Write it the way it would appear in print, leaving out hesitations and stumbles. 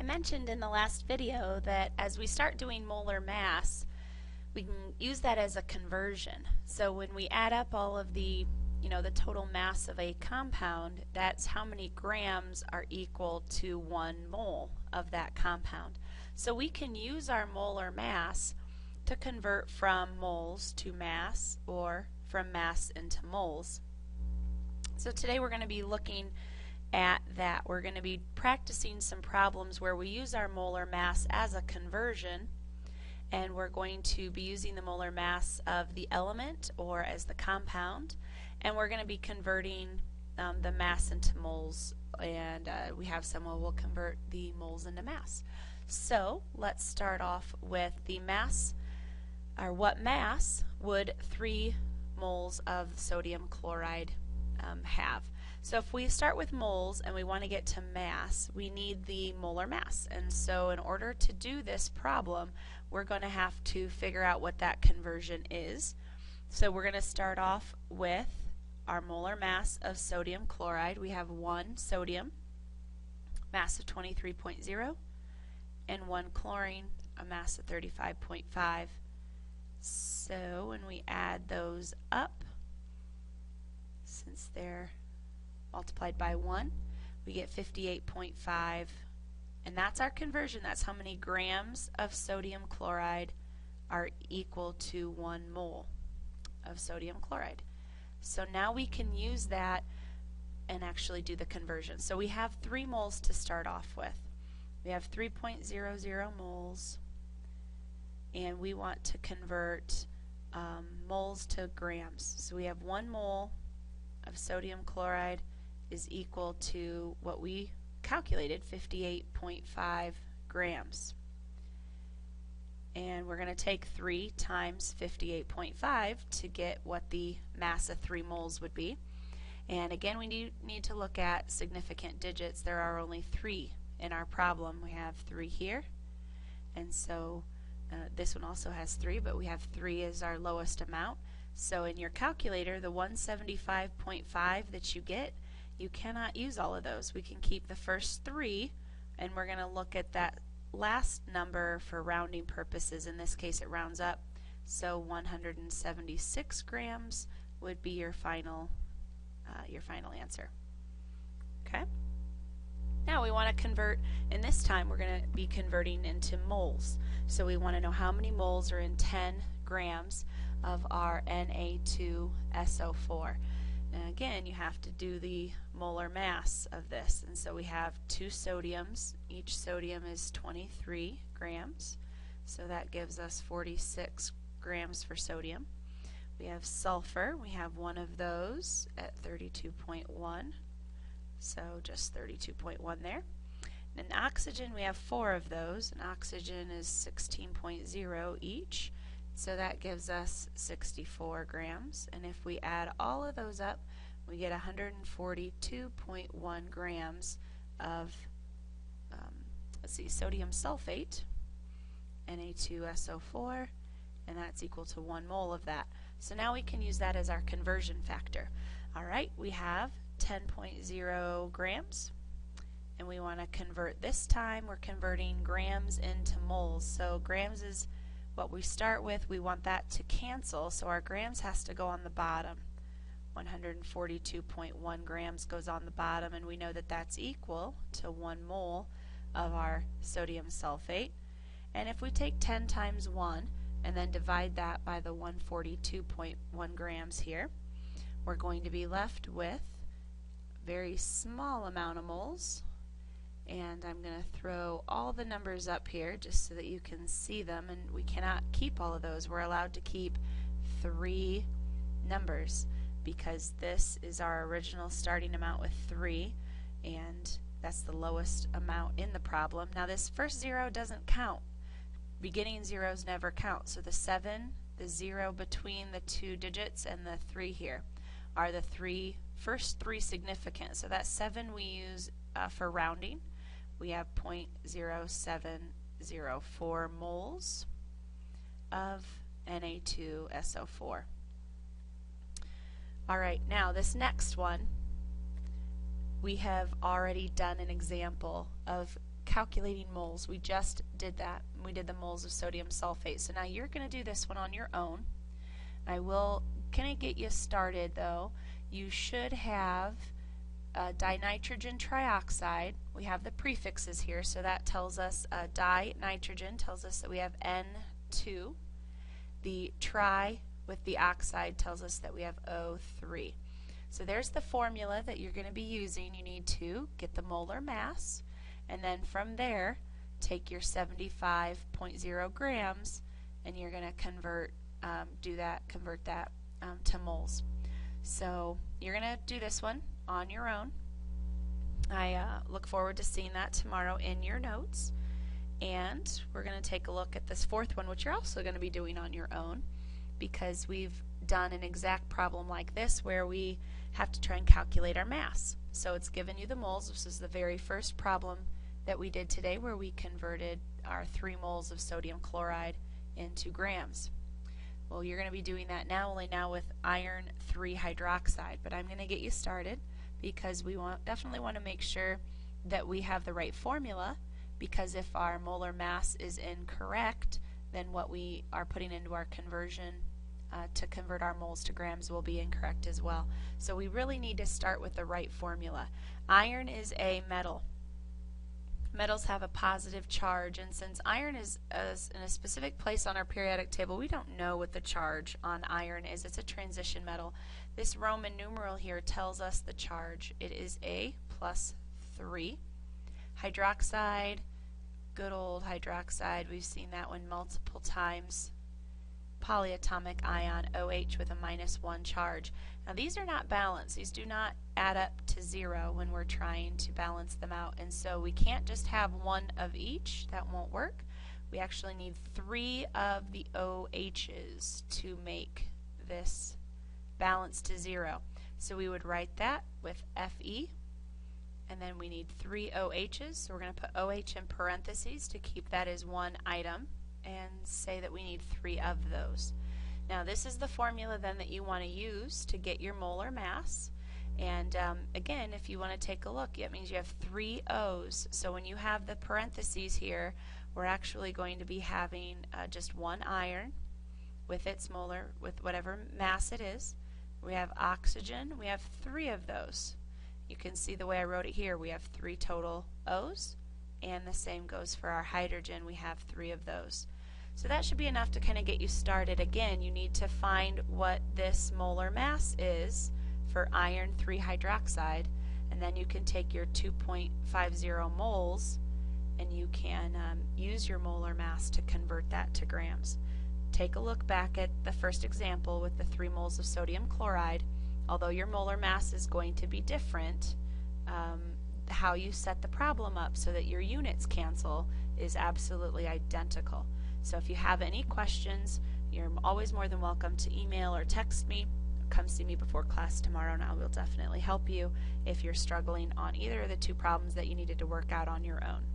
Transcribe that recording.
mentioned in the last video that as we start doing molar mass, we can use that as a conversion. So when we add up all of the total mass of a compound, that's how many grams are equal to 1 mole of that compound. So we can use our molar mass to convert from moles to mass or from mass into moles. So today we're going to be looking at that. We're going to be practicing some problems where we use our molar mass as a conversion, and we're going to be using the molar mass of the element or as the compound, and we're going to be converting the mass into moles, and we have some where we'll convert the moles into mass. So let's start off with the mass, or what mass would 3 moles of sodium chloride have. So if we start with moles and we want to get to mass, we need the molar mass. And so in order to do this problem, we're going to have to figure out what that conversion is. So we're going to start off with our molar mass of sodium chloride. We have 1 sodium, mass of 23.0, and 1 chlorine, a mass of 35.5. So when we add those up, since they're multiplied by 1, we get 58.5, and that's our conversion. That's how many grams of sodium chloride are equal to 1 mole of sodium chloride. So now we can use that and actually do the conversion. So we have 3 moles to start off with. We have 3.00 moles, and we want to convert moles to grams. So we have 1 mole of sodium chloride is equal to what we calculated, 58.5 grams. And we're going to take 3 times 58.5 to get what the mass of 3 moles would be. And again, we need to look at significant digits. There are only 3 in our problem. We have 3 here, and so this one also has 3, but we have 3 as our lowest amount. So in your calculator, the 175.5 that you get, you cannot use all of those. We can keep the first 3, and we're going to look at that last number for rounding purposes. In this case, it rounds up, so 176 grams would be your final answer. Okay. Now we want to convert, and this time we're going to be converting into moles. So we want to know how many moles are in 10 grams of our Na2SO4. And again, you have to do the molar mass of this. And so we have 2 sodiums. Each sodium is 23 grams. So that gives us 46 grams for sodium. We have sulfur. We have 1 of those at 32.1. So just 32.1 there. And oxygen, we have 4 of those, and oxygen is 16.0 each. So that gives us 64 grams. And if we add all of those up, we get 142.1 grams of sodium sulfate, Na2SO4, and that's equal to 1 mole of that. So now we can use that as our conversion factor. Alright, we have 10.0 grams, and we want to convert. This time we're converting grams into moles. So grams is what we start with. We want that to cancel, so our grams has to go on the bottom. 142.1 grams goes on the bottom, and we know that that's equal to 1 mole of our sodium sulfate. And if we take 10 times 1 and then divide that by the 142.1 grams here, we're going to be left with a very small amount of moles. And I'm going to throw all the numbers up here just so that you can see them, and we cannot keep all of those. We're allowed to keep 3 numbers because this is our original starting amount with 3, and that's the lowest amount in the problem. Now this first 0 doesn't count. Beginning zeros never count, so the 7, the 0 between the 2 digits, and the 3 here are the first 3 significant. So that 7 we use for rounding. We have 0.0704 moles of Na2SO4. Alright, now this next one, we have already done an example of calculating moles. We just did that. We did the moles of sodium sulfate. So now you're going to do this one on your own. I will kind of get you started though. You should have dinitrogen trioxide. We have the prefixes here, so that tells us dinitrogen tells us that we have N2. The tri with the oxide tells us that we have O3. So there's the formula that you're going to be using. You need to get the molar mass, and then from there take your 75.0 grams and you're going to convert that to moles. So you're going to do this one on your own. I look forward to seeing that tomorrow in your notes. And we're going to take a look at this fourth one, which you're also going to be doing on your own, because we've done an exact problem like this where we have to try and calculate our mass. So it's given you the moles. This is the very first problem that we did today, where we converted our 3 moles of sodium chloride into grams. Well, you're going to be doing that now, only now with iron 3 hydroxide, but I'm going to get you started because we definitely want to make sure that we have the right formula, because if our molar mass is incorrect, then what we are putting into our conversion to convert our moles to grams will be incorrect as well. So we really need to start with the right formula. Iron is a metal. Metals have a positive charge, and since iron is in a specific place on our periodic table, we don't know what the charge on iron is. It's a transition metal. This Roman numeral here tells us the charge. It is A plus 3. Hydroxide, good old hydroxide, we've seen that one multiple times. Polyatomic ion, OH with a -1 charge. Now these are not balanced. These do not add up to 0 when we're trying to balance them out, and so we can't just have one of each. That won't work. We actually need 3 of the OHs to make this balance to 0. So we would write that with Fe, and then we need 3 OHs, so we're going to put OH in parentheses to keep that as one item, and say that we need 3 of those. Now this is the formula then that you want to use to get your molar mass. And again, if you want to take a look, it means you have 3 O's. So when you have the parentheses here, we're actually going to be having just 1 iron with its molar, with whatever mass it is. We have oxygen. We have 3 of those. You can see the way I wrote it here. We have 3 total O's, and the same goes for our hydrogen. We have 3 of those. So that should be enough to kind of get you started. Again, you need to find what this molar mass is for iron 3 hydroxide, and then you can take your 2.50 moles and you can use your molar mass to convert that to grams. Take a look back at the first example with the 3 moles of sodium chloride. Although your molar mass is going to be different, how you set the problem up so that your units cancel is absolutely identical. So if you have any questions, you're always more than welcome to email or text me. Come see me before class tomorrow, and I will definitely help you if you're struggling on either of the 2 problems that you needed to work out on your own.